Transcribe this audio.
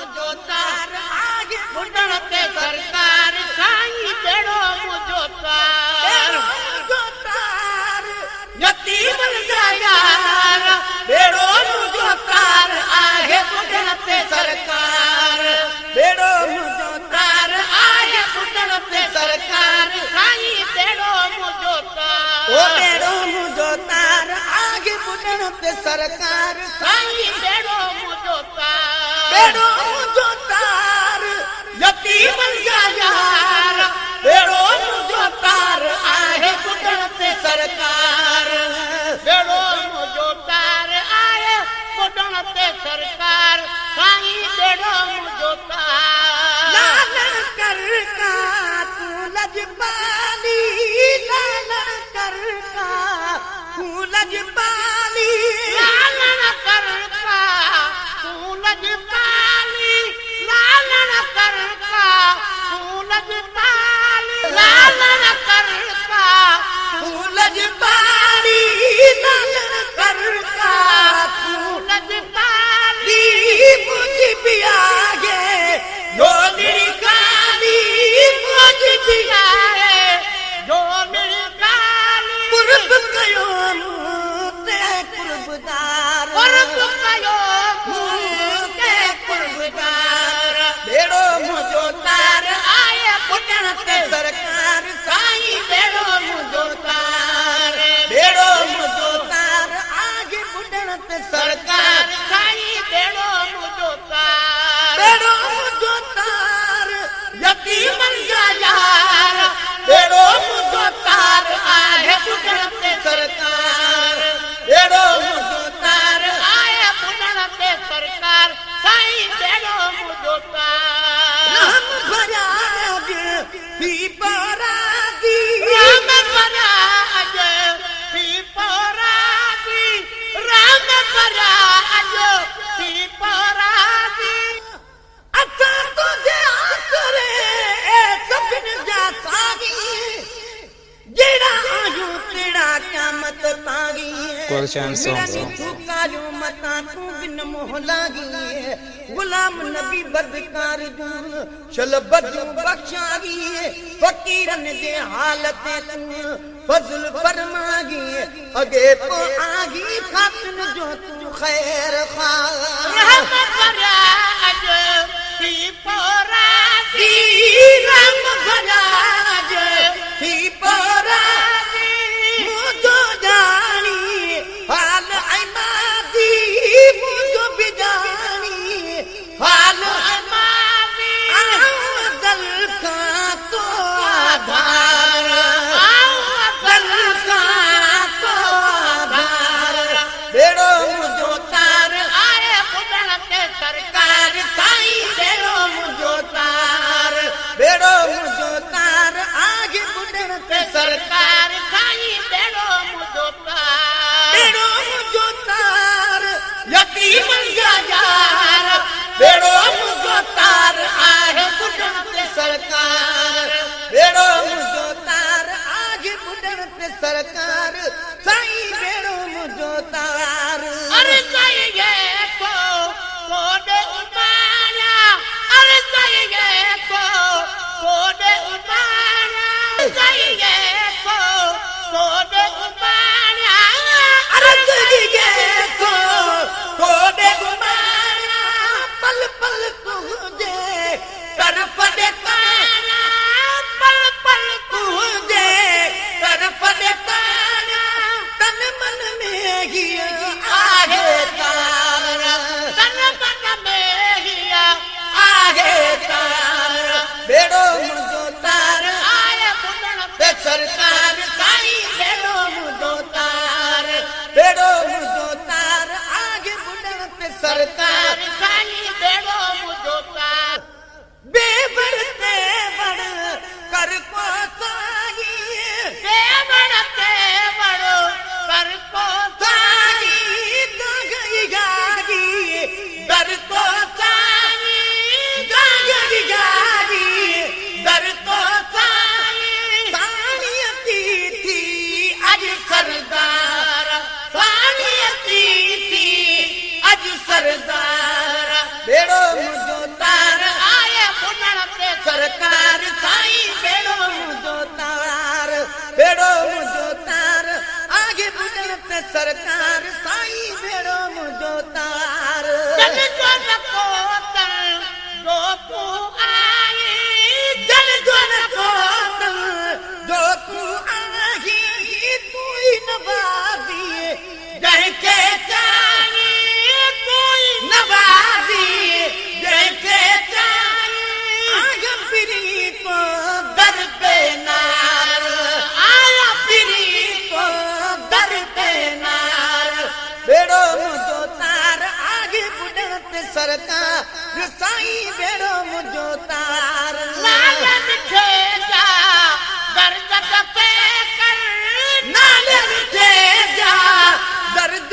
मुझो तार आगे बुढ़ण ते सरकार साईं बेड़ो मुझो तार यतीम जा यार बेड़ो मुझो तार आगे बुढ़ण ते सरकार बेड़ो मुझो तार आगे बुढ़ण ते सरकार साईं बेड़ो मुझो तार ओ बेड़ो मुझो तार आगे बुढ़ण ते सरकार साईं बेड़ो मुझो तार बेड़ो मुझो तार यतीम जा यार बेड़ो मुझो तार आहे बुढ़ण ते सरकार बेड़ो मुझो तार आहे बुढ़ण ते सरकार साईं बेड़ो मुझो तार लालन कर का तू लजपाली लालन कर का तू लजपाली लालन कर का तू लजपाली लालन कर का तू लजपाली लालन कर का तू लजपाली लालन कर का तू लजपाली मुझ भी आगे जो निकाली मुझ भी आए जो निकाली कुर्ब कयो ते कुर्बदार कुर्ब कयो ते कुर्बदार बेड़ो मुझो तार आए बुढ़ण ते सरकार साईं बेड़ो मुझो तार बेड़ो मुझो तार आगे बुढ़ण ते सरकार साईं बेड़ो मुझो तार बेड़ो मुझो तार यतीम जा यार बेड़ो मुझो तार आए बुढ़ण ते सरकार बेड़ो मुझो तार आए बुढ़ण ते सरकार साईं बेड़ो मुझो तार राम भराज पी परादी राम भराज पी परादी राम भराज पी परादी असा तुझे आसरे सभिन जा सागी जेड़ा आयो तेड़ा क़यामत पागी Question song. काजो मता तू बिन मोह लागी गुलाम नबी बदकार जू चल बदू बख्शागी फकीरन दे हालत तू फजल फरमागी अगे को आगी खातन जो तू खैर खा रहमत फराज की पराजी राम फराज की पराजी मुझो जानी हाल ऐमादी मुझो भी जानी हाल ऐमादी दल का तो आधार दल का तो आधार बेड़ो मुझो तार आए बुढ़ण ते सरकार साईं बेड़ो मुझो तार बेड़ो मुझो तार आगे बुढ़ण ते सरकार साईं बेड़ो मुझो तार बेड़ो मुझो तार यतीम जा यार बेड़ो मुझो तार आहे बुढ़ण ते सरकार बेड़ो मुझो तार आगे बुढ़ण ते सरकार साईं बेड़ो मुझो तार अरे साईं ये कोडे उमाया अरे साईं ये कोडे उमाया साईं ये कोडे उमाया अरे साईं ये कोडे उमाया पल पल तुझे तरफ देताना पल पल तुझे तरफ देताना तन मन में ही आगे तार तन मन में ही आगे तार बेड़ो मुझो तार आए बुढ़ण ते सरकार साईं बेड़ो मुझो तार बेड़ो मुझो तार आगे बुढ़ण ते सरकार साईं बेड़ो मुझो तार बेबड़ ते बड़ कर को साई बेबड़ ते बड़ कर को साई गई गागी दर को साई गई गागी दर को साई सानियती थी अज सरदार सानियती थी अज सरदार ते सरकार साईं भेड़ो मुझो तार जल जो नको तल जो तू आई जल जो नको तल जो तू आई तू ही नवाज़ी जंहिंखे चाहिए कोई नवाज़ी जंहिंखे आया पिरी को दर पे नार आया पिरी को दर पे नार भेड़ो मुझो तार आगे बुढ़ण ते सरकार साईं भेड़ो मुझो तार नाले मिठे जा दर्द पे कर नाले मिठे जा दर्द